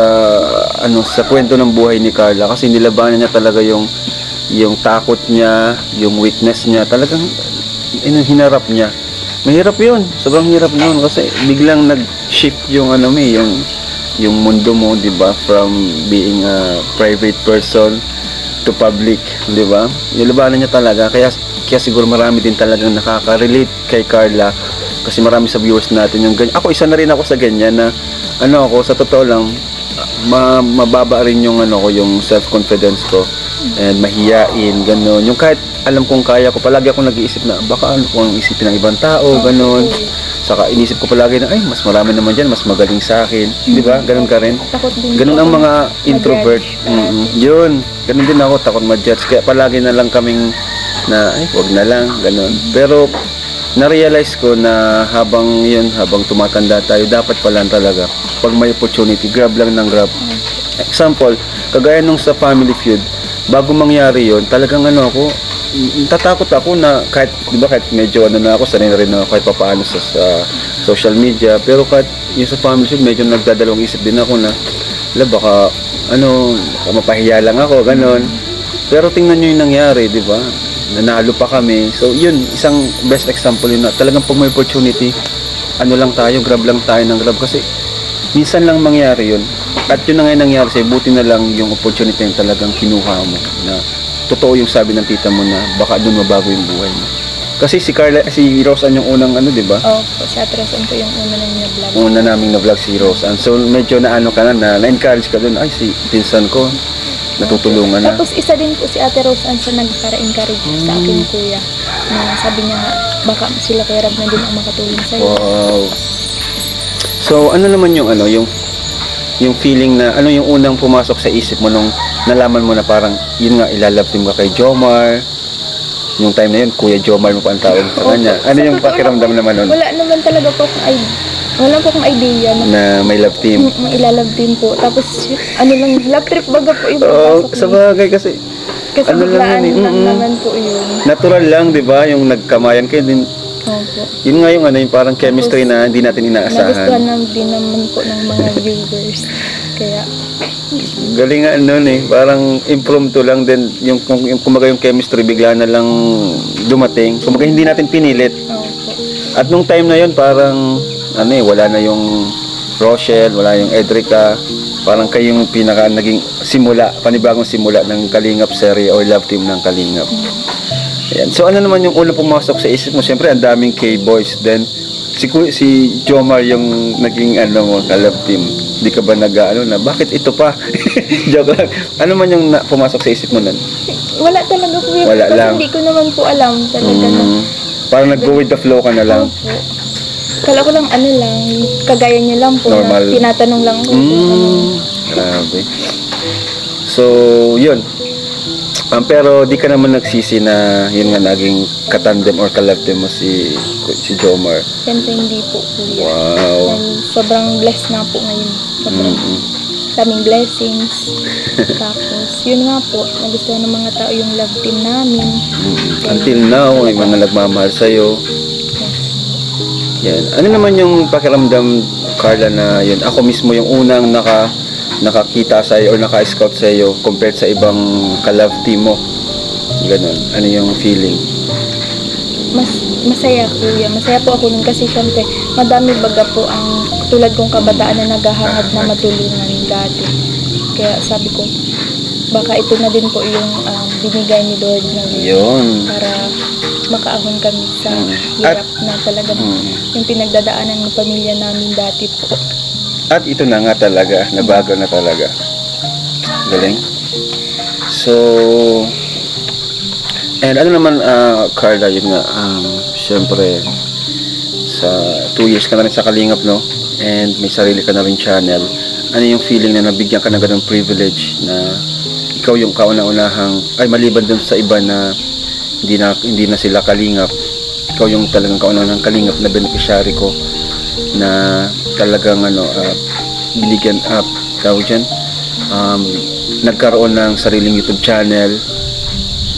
sa kwento ng buhay ni Carla, kasi nilabanan niya talaga yung takot niya, yung weakness niya, talagang hinarap niya. Mahirap 'yun, sobrang hirap noon kasi biglang nag-shift yung yung mundo mo, 'di ba? From being a private person to public, 'di ba? Nilabanan niya talaga, kaya siguro marami din talagang nakaka-relate kay Carla. Kasi marami sa viewers natin yung ganyan. Ako, isa na rin ako sa ganyan na ako, sa totoo lang, mababa rin yung yung self-confidence ko. And mahiyain, gano'n. Yung kahit alam kong kaya ko, palagi ako nag-iisip na baka kung isipin ng ibang tao, gano'n. Saka inisip ko palagi na, ay, mas marami naman dyan, mas magaling sa akin. Di ba? Gano'n ka rin. Gano'n ang mga introvert. Yun. Gano'n din ako, takot ma-judge. Kaya palagi na lang kaming ay, wag na lang, gano'n. Pero na-realize ko na habang tumatanda tayo, dapat pala talaga pag may opportunity, grab lang ng grab. Example, kagaya nung sa Family Feud, bago mangyari yon, talagang ako, tatakot ako na kahit, di ba, kahit medyo na ako, sanay na rin ako kahit papaano sa social media, pero kahit yung sa Family Feud, medyo nagdadalawang isip din ako na, baka mapahiya lang ako, ganon. Pero tingnan nyo yung nangyari, di ba? Nanalo pa kami. So yun, isang best example yun na talagang pag may opportunity, lang tayo, grab lang tayo ng grab, kasi minsan lang mangyari yun. At yun na nga nangyari sa'yo, buti na lang yung opportunity yung talagang kinuha mo, na totoo yung sabi ng tita mo na baka doon mabago yung buhay mo. Kasi si Rose Ann yung unang di ba? Si Ate Rose Ann po yung una na vlog. Una naming na-vlog si Rose Ann. So medyo ka na-encourage ka doon, ay si pinsan ko, natutulungan na. Tapos isa din po si Ate Rose Ann sa nagpara-encourage sa akin, kuya. Na sabi niya nga, baka sila Kuya Rab na din ang makatulong sa'yo. Wow. So ano naman yung yung feeling na, yung unang pumasok sa isip mo nung nalaman mo na parang, yun nga, ilalove team ka kay Jomar. Yung time na yun, Kuya Jomar mo pa ang tawag sa kanya. Ano yung pakiramdam naman nun? Wala naman talaga po akong idea. Wala po akong idea na may love team. May ilalove team po. Tapos, love trip baga po yung pasok. Sa bagay kasi biglaan lang naman po yun. Natural lang, di ba? Yung nagkamayan kayo din. Opo. Yun nga yung yung parang chemistry na hindi natin inaasahan. Nagustuhan din naman po ng mga viewers. Kaya, galing nga parang impromptu lang din yung kumaga yung chemistry bigla na lang dumating. Kumaga hindi natin pinilit. opo. At nung time na yun parang wala na yung Rochelle, wala yung Edrica. Parang kayo yung naging panibagong simula ng Kalingap serye or love team ng Kalingap. Ayan. So ano naman yung unang pumasok sa isip mo? Siyempre ang daming K-boys. Then si Jomar yung naging ka-love team. Di ka ba na bakit ito pa? Joke lang. Ano man yung pumasok sa isip mo nun? Wala talaga po yun. Wala lang. Hindi ko naman po alam talaga na. Parang nag-go with the flow ka na lang. Opo. Kala ko lang kagaya niya lang po. Normal. Na tinatanong lang ko. Grabe. So, yun. Pero di ka naman nagsisi na yun nga naging katandem or ka-love team mo si Jomar. Siyempre hindi po, kuya. Wow. And sobrang blessed nga po ngayon. Sobrang daming blessings. Tapos, yun nga po, nagustuhan ng mga tao yung love team namin. Until now, may mga nagmamahal sa'yo. Yan. Ano naman yung pakiramdam, Carla, na yun, ako mismo yung unang nakakita sa'yo or naka-scout sa'yo compared sa ibang ka-love team mo? Ganon. Ano yung feeling? Masaya, kuya. Masaya po ako nun kasi syempre, madami baga po ang tulad kong kabataan na naghahangad na matulungan dati. Kaya sabi ko, baka ito na din po yung binigay ni Lord na yun. Para makaahon kami sa hirap na talaga yung pinagdadaanan ng pamilya namin dati po. At ito na nga talaga, nabago na talaga. Galing. So, and ano naman, Carla, yun nga, syempre, sa 2 years ka na rin sa Kalingap, no? And may sarili ka na rin channel. Ano yung feeling na nabigyan ka na ganung privilege na ikaw yung kauna-unahang, maliban dun sa iba na hindi na sila Kalingap, ikaw yung talagang kauna-unahang Kalingap na beneficiary ko na talagang binigyan tawag dyan, nagkaroon ng sariling YouTube channel,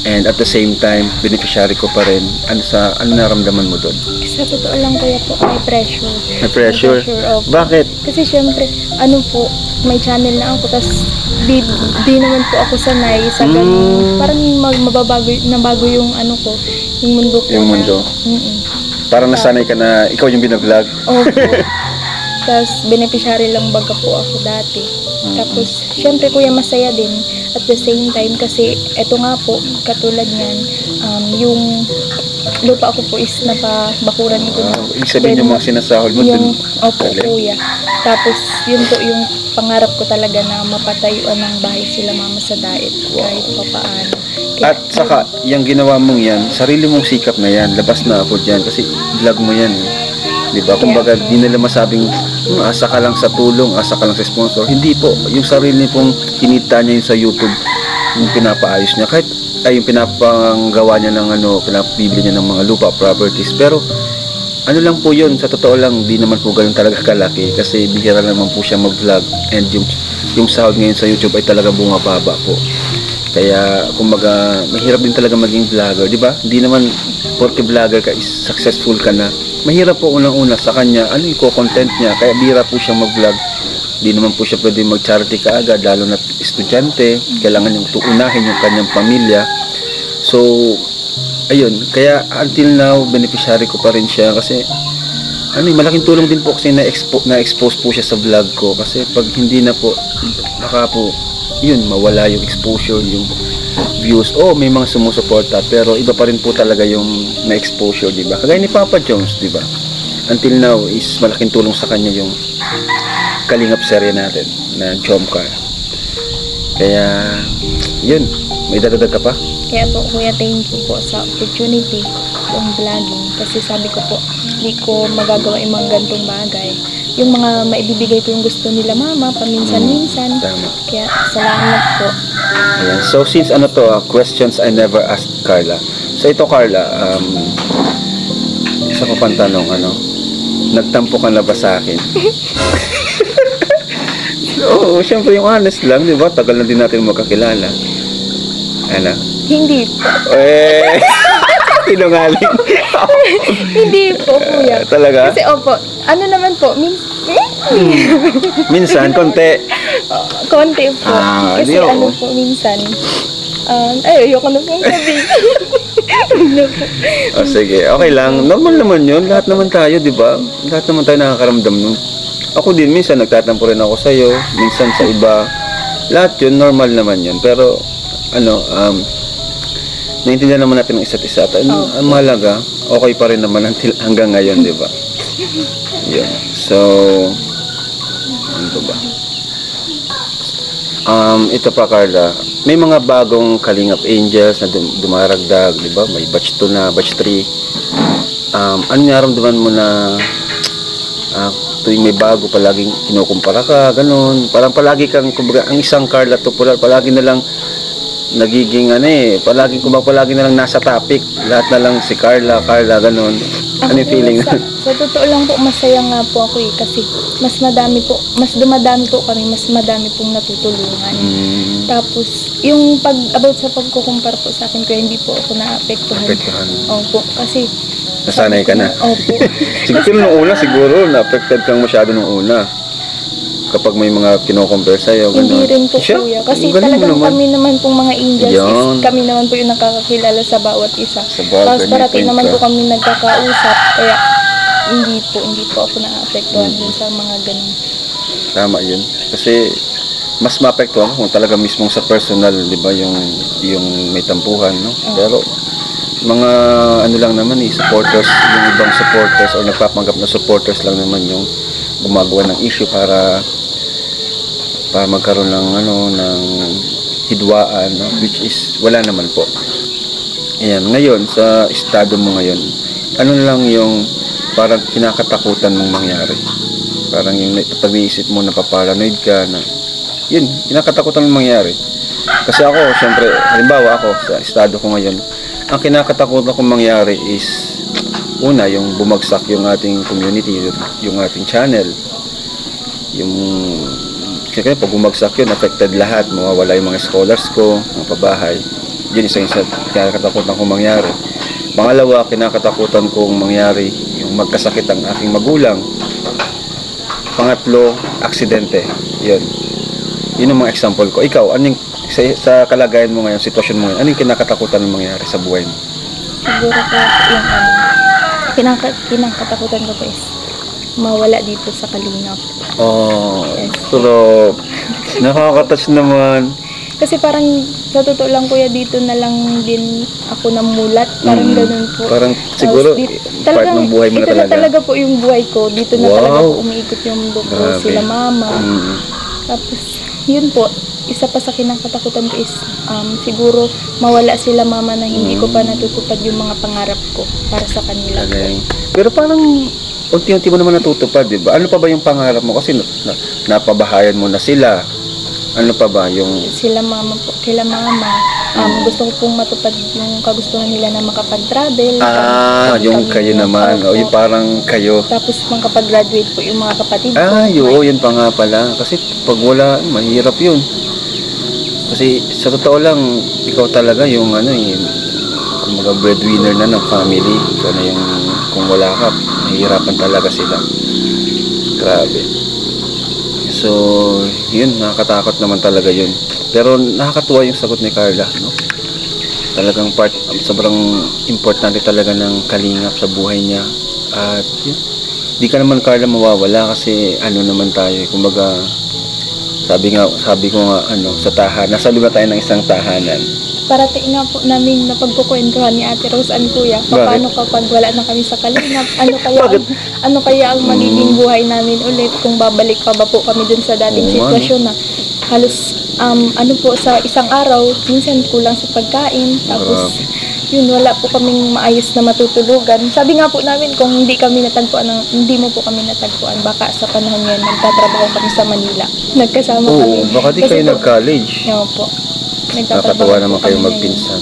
And at the same time, beneficiary ko pa rin. Ano naramdaman mo doon? Sa totoo lang kuya po, may pressure. May pressure? Opo. Bakit? Kasi syempre, may channel na ako, tas di naman po ako sanay sa ganun. Parang nabago yung yung mundo ko. Yung mundo? Parang nasanay ka na ikaw yung binavlog? Opo. Tas beneficiary lang baga po ako dati. Tapos, syempre kuya, masaya din. At the same time, kasi eto nga po, katulad niyan, yung lupa ko po is napabakuran ko na. Ibig sabihin yung mga sinasahol mo dun? Opo, kuya. Tapos, yun po yung pangarap ko talaga na mapatayuan ng bahay sila mama sa daet kahit pa paano. At saka, yung ginawa mong yan, sarili mong sikap na yan, labas na ako dyan kasi vlog mo yan. Diba? Kumbaga, di nila masabing asa ka lang sa tulong, asa ka lang sa sponsor. Hindi po. Yung sarili pong kinita niya yun sa YouTube, yung pinapaayos niya. Kahit yung pinapagawa niya ng pinapibili niya ng mga lupa, properties. Pero, lang po yun. Sa totoo lang, di naman po ganun talaga kalaki. Kasi bihira naman po siya mag-vlog. And yung sahod ngayon sa YouTube ay talaga bumababa po. Kaya, kumbaga, mahirap din talaga maging vlogger. Diba? Hindi naman, porque vlogger ka, is successful ka na. Mahirap po unang-una sa kanya, yung content niya, kaya bihira po siya mag-vlog. Di naman po siya pwede mag-charity kaagad, lalo na estudyante, kailangan niyang tuunahin yung kanyang pamilya. So, ayun, kaya until now, beneficiary ko pa rin siya kasi, malaking tulong din po kasi na-expose po siya sa vlog ko kasi pag hindi na po, baka po, yun, mawala yung exposure, yung views. May mga sumusuporta pero iba pa rin po talaga yung na-exposure, di ba? Kagaya ni Papa Jones, di ba? Until now is malaking tulong sa kanya yung Kalingap serye natin na Jomcar. Kaya, yun, may dadagdag ka pa? Kaya po, kuya, thank you po sa opportunity ng vlogging. Kasi sabi ko po, hindi ko magagawa yung mga gantong bagay. Yung mga maibibigay ko yung gusto nila mama, paminsan-minsan. Tama. Kaya, salamat po. Ayan. So, since questions I never asked Carla. So, ito Carla, isa ko pang tanong, nagtampo ka na ba sa akin? Oo, syempre yung honest lang, di ba? Tagal na din natin magkakilala. Hindi po. Sinungaling. Hindi po, kuya. Talaga? Kasi opo, naman po, minsan, konti. Konti po. Kasi po, minsan. Ayoko na pong sabihin. Sige, okay lang. Normal naman yun. Lahat naman tayo, di ba? Lahat naman tayo nakakaramdam nun. Ako din, minsan nagtatampo rin ako sa'yo. Minsan sa iba. Lahat yun, normal naman yun. Pero, naiintindihan naman natin ang isa't isa. Ang mahalaga, okay pa rin naman hanggang ngayon, di ba? Yun. So, ano ba? Ito pa, Carla. May mga bagong Kalingap Angels na dumaragdag, di ba? May batch 2 na, batch 3. Ano naramdaman mo na tuwing may bago, palaging kinukumpara ka, ganun. Parang palagi kang, kumbaga, ang isang Carla to, palagi na lang nagiging palagi na lang nasa topic. Lahat na lang si Carla, ganun. Ano yung feeling? Sa totoo lang po, masaya nga po ako kasi mas dumadami po kami, mas madami pong natutulungan. Tapos, yung about sa pagkukumpara po sa akin, kaya hindi po ako naapektuhan. Opo, kasi nasanay ka na? Opo. Siguro nung una, na-affected kang masyado nung una. Kapag may mga kino-compare sa'yo, gano'n. Hindi rin po, kuya. Kasi talagang kami naman pong mga angels is kami naman po yung nakakakilala sa bawat isa. Tapos parati naman po kami nagkakausap. Kaya hindi po ako na-apektuhan din sa mga ganun. Tama yun. Kasi mas ma-apektuhan kung talaga mismong sa personal, di ba, yung may tampuhan, no? Pero mga lang naman supporters, yung ibang supporters o nagpapanggap na supporters lang naman yung gumagawa ng issue para magkaroon ng ng hidwaan, no? Which is wala naman po. Ayan, ngayon sa estado mo ngayon, ano lang yung parang kinakatakutan mong mangyari? Parang yung pag-iisip mo na paparanoid ka na yun, kinakatakutan mong mangyari. Kasi ako, syempre, halimbawa ako sa estado ko ngayon, ang kinakatakutan kong mangyari is una, yung bumagsak yung ating community, yung ating channel. Kaya pag bumagsak yun, affected lahat. Mawawala yung mga scholars ko, mga pabahay. Yun isa yung sa kinakatakutan kong mangyari. Pangalawa, kinakatakutan kong mangyari yung magkasakit ang aking magulang. Pangatlo, aksidente. Yun. Yun ang mga example ko. Ikaw, anong sa kalagayan mo ngayon, sitwasyon mo ngayon, anong kinakatakutan ng mangyari sa buhay mo? Siguro po yung kinakatakutan ko po is mawala dito sa Kalingap. Oh, pero nakaka-touch naman. Kasi parang sa totoo lang kuya, dito na lang din ako namulat. Parang ganun po. Parang siguro part talagang, ng buhay mo na ito talaga. na talaga po yung buhay ko. Dito na Wow. talaga po umiikot yung mundo ko. Grabe. Sila mama. Mm. Tapos, yun po. Isa pa sa kinakatakutan ko is siguro mawala sila mama na hindi ko pa natutupad yung mga pangarap ko para sa kanila. Galing. Pero parang unti-unti mo naman natutupad, di ba? Ano pa ba yung pangarap mo? Kasi napabahayan mo na sila. Ano pa ba yung... Sila mama po, kila mama. Gusto ko pong matupad yung kagustuhan nila na makapag-travel. Yung kayo naman. O, yung parang kayo. Tapos makapag-graduate po yung mga kapatid ko. Oo, yun pa nga pala. Kasi pag wala, mahirap yun. Kasi sa totoo lang, ikaw talaga yung kumaga breadwinner na ng family. Ikaw na yung, kung wala ka, mahirapan talaga sila. Grabe. So, yun, nakakatakot naman talaga yun. Pero nakakatuwa yung sagot ni Carla, no? Talagang sobrang importante talaga ng kalingap sa buhay niya. At yun, di ka naman Carla mawawala kasi ano naman tayo, kumbaga sabi ko nga sa tahanan, nasa loob na tayo ng isang tahanan. Parating nga po namin na pagkukwentuhan ni Ate Rose and Kuya, paano kapag wala na kami sa kalingap, ano kaya ang magiging buhay namin ulit kung babalik pa ba po kami dun sa dating sitwasyon na halos po sa isang araw, minsan kulang sa pagkain, tapos yun, wala po kaming maayos na matutulugan. Sabi nga po namin, kung hindi mo po kami natagpuan, baka sa panahon yan, nagtatrabaho kami sa Manila. Nagkasama kami. Oo, baka di kayo nag-college. Oo po. Nakakatuwa naman kayo magpinsan.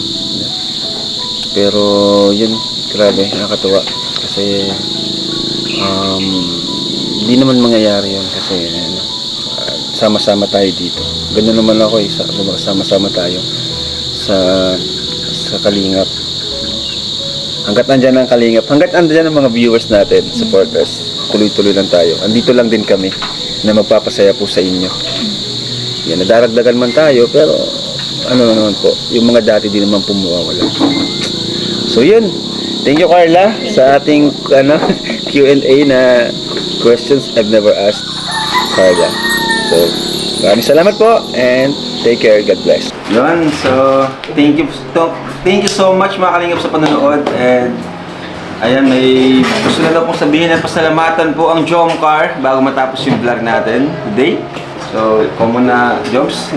Pero yun, grabe, nakakatuwa. Kasi hindi naman mangyayari yun kasi sama-sama tayo dito. Ganun naman ako, sama-sama tayo sa kalingap. Hanggat andyan ang kalingap, hanggat andyan ang mga viewers natin, supporters, tuloy-tuloy lang tayo. Andito lang din kami na magpapasaya po sa inyo. Yan, nadaragdagan man tayo, pero ano naman po, yung mga dati din naman po mawawala. So yun, thank you Carla sa ating Q&A na questions I've never asked Carla. So, maraming salamat po and take care, God bless. Yun, so thank you so much mga kalingap sa panonood. And ayan, may gusto na daw pong sabihin at pasalamatan po ang Jomcar bago matapos yung vlog natin today. So, ikaw muna, Joms.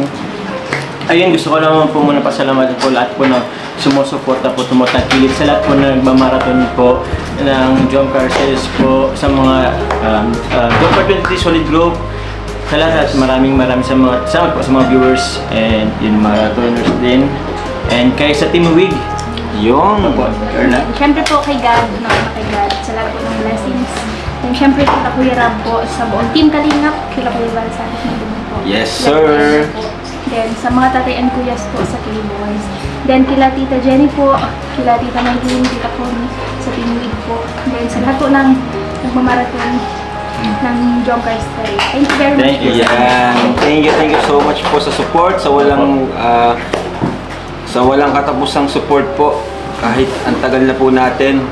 Ayun, gusto ko naman po muna pasalamatan po lahat po na sumusuporta po, tumutangkilik sa lahat po na nagmamarathon po ng Jomcar Sales po sa mga Jomcar 23 Solid Group. Sa lahat, maraming salamat po sa mga viewers and yung marathoners din. And kay sa Team Wig, yung po, Carla. Siyempre po kay God, kay God, sa lahat po ng blessings. And siyempre kila Kuya Rab po, sa buong Team Kalingap, kila Kuya Balsanos na din po. Yes, sir! Then, sa mga tatay and kuyas po sa Team Boys. Then, kila Tita Jenny po, kila Tita Maylene, Tita Connie, sa Team Wig po. Then, sa lahat po ng nagmamarathon ng Jomcar Story. Thank you very much. Thank you so much po sa support, sa walang katapusang support po. Kahit ang tagal na po natin,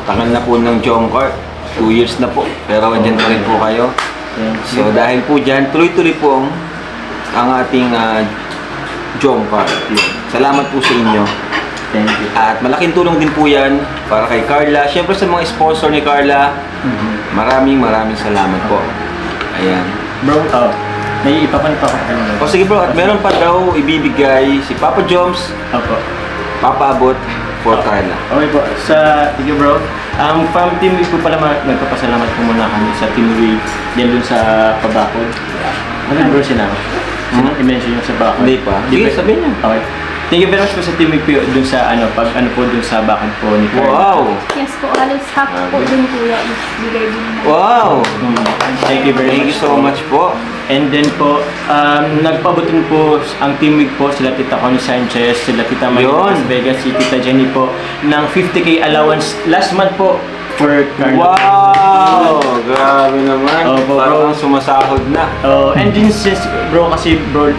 tagal na po ng Jomcar, 2 years na po, pero andyan pa rin po kayo. So dahil po dyan, tuloy-tuloy po ang ating Jomcar. Salamat po sa inyo. Thank you. At malaking tulong din po yan para kay Carla. Siyempre sa mga sponsor ni Carla, maraming salamat po. Ayan. Bro, may ipapalit pa ako. O sige bro, at meron pa daw ibibigay si Papa Joms, Opo. Papa Abot for Carla. Okay po. Thank you bro. From Team Wig po pala, nagpapasalamat po muna kami sa Team Wig. Yan dun sa Pabakod. Ano bro sinabi? I-mention yung sa Bakod. Hindi pa. Sige, sabihin niya. Okay. Thank you very much po sa Team Wig po dun sa dun sa Bakod po ni Carla. Wow! Yes po, halos half po din Kuya, ibigay din na. Wow! Thank you very much. Thank you so much po. And then po, nagpabutin po ang teamwig po sila Tita Connie Sanchez, sila Tita Maria Yun. Las Vegas, si Tita Jenny po ng 50K allowance last month po for Carlo. Wow! Grabe naman. Opo, Parang bro. sumasahod na. And then since bro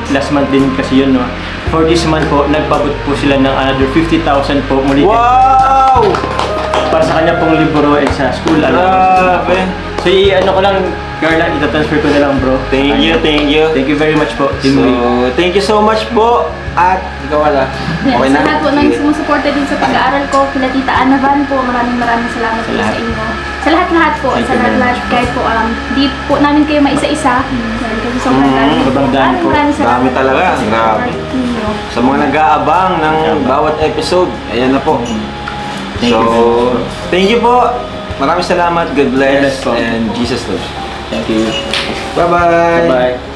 last month din kasi yun, no. For this month po, nagpabot po sila ng another 50,000 po muli. Wow! Para sa kanya pong libro and sa school. Grabe. So, ano ko lang, Carla, itatransfer ko na lang, bro. Thank you, thank you. Thank you very much po, Team Wig. So, thank you so much po. At ikaw wala. Okay na? Sa lahat po nang sumusuporta din sa pag-aaral ko, kila Tita Anavan po, maraming salamat po sa inyo. Sa lahat-lahat po, Thank sa you very lahat-lahat, kahit po, di po namin kayo maisa-isa. Dahil kasi sobrang dami po. sobrang dami po. Maraming salamat Dami talaga, po sa grabe. support ninyo. Sa mga nag-aabang ng bawat episode, ayan na po. Thank you. Thank you po. Maraming salamat. God bless. God bless po. And Jesus loves. Thank you. Bye-bye. Bye-bye.